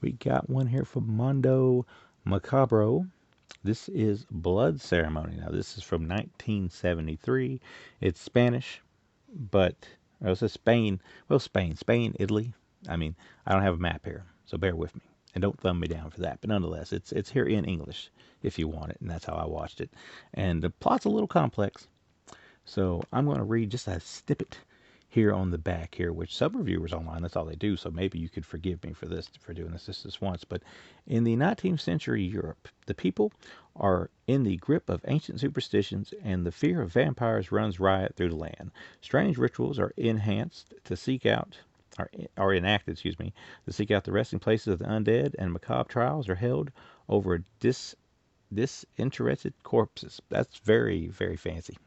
We got one here from Mondo Macabro. This is Blood Ceremony. Now, this is from 1973. It's Spanish, but it says Spain. Well, Spain, Italy. I mean, I don't have a map here, so bear with me. And don't thumb me down for that. But nonetheless, it's here in English if you want it, and that's how I watched it. And the plot's a little complex, so I'm going to read just a snippet here on the back here, which some reviewers online, that's all they do, so maybe you could forgive me for this, for doing this once. But in the 19th century Europe, the people are in the grip of ancient superstitions, and the fear of vampires runs riot through the land. Strange rituals are enhanced to seek out are enacted, to seek out the resting places of the undead, and macabre trials are held over disinterested corpses. That's very, very fancy.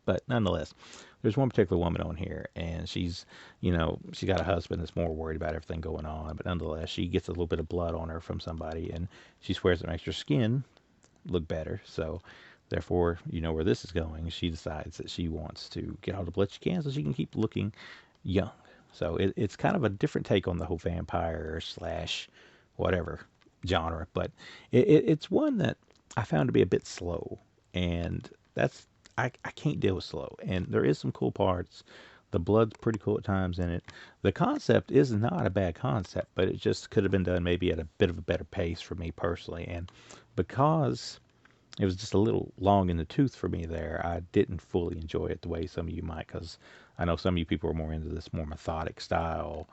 But nonetheless, there's one particular woman on here, and she got a husband that's more worried about everything going on. But nonetheless, she gets a little bit of blood on her from somebody, and she swears it makes her skin look better. So, therefore, you know where this is going. She decides that she wants to get all the blood she can so she can keep looking young. So it's kind of a different take on the whole vampire slash whatever genre, but it's one that I found to be a bit slow, and that's I can't deal with slow. And there is some cool parts. The blood's pretty cool at times in it. The concept is not a bad concept, but it just could have been done maybe at a bit of a better pace for me personally. And because it was just a little long in the tooth for me there, I didn't fully enjoy it the way some of you might, because I know some of you people are more into this more methodic style,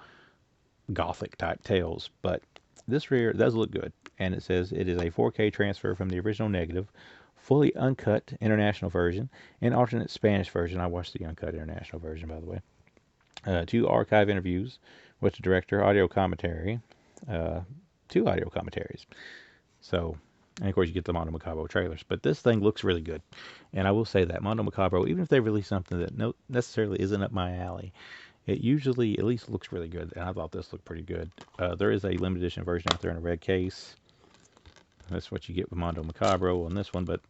gothic type tales. But this rear does look good, and it says it is a 4K transfer from the original negative, fully uncut international version, and alternate Spanish version. I watched the uncut international version, by the way. Two archive interviews with the director, audio commentary, uh, two audio commentaries. So, and of course, you get the Mondo Macabro trailers. But this thing looks really good. And I will say that Mondo Macabro, even if they release something that no necessarily isn't up my alley, it usually at least looks really good. And I thought this looked pretty good. There is a limited edition version out there in a red case. That's what you get with Mondo Macabro on this one. But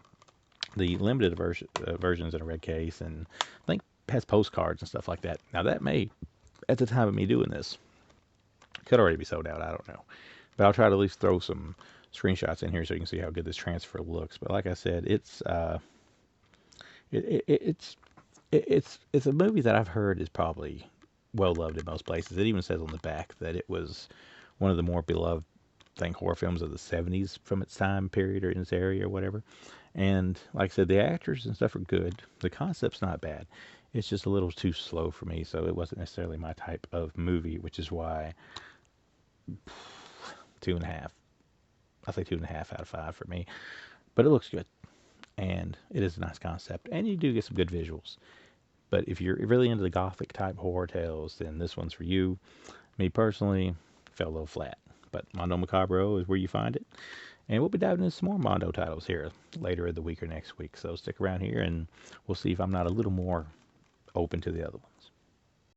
the limited version's in a red case, and I think has postcards and stuff like that. Now, that may, at the time of me doing this, could already be sold out. I don't know. But I'll try to at least throw some screenshots in here so you can see how good this transfer looks. But like I said, it's it's a movie that I've heard is probably well loved in most places. It even says on the back that it was one of the more beloved horror films of the 70s from its time period or in its area or whatever. And like I said, the actors and stuff are good. The concept's not bad. It's just a little too slow for me, so it wasn't necessarily my type of movie, which is why 2.5. I say 2.5 out of 5 for me. But it looks good, and it is a nice concept, and you do get some good visuals. But if you're really into the gothic type horror tales, then this one's for you. Me personally, fell a little flat. But Mondo Macabro is where you find it. And we'll be diving into some more Mondo titles here later in the week or next week. So stick around here, and we'll see if I'm not a little more open to the other ones.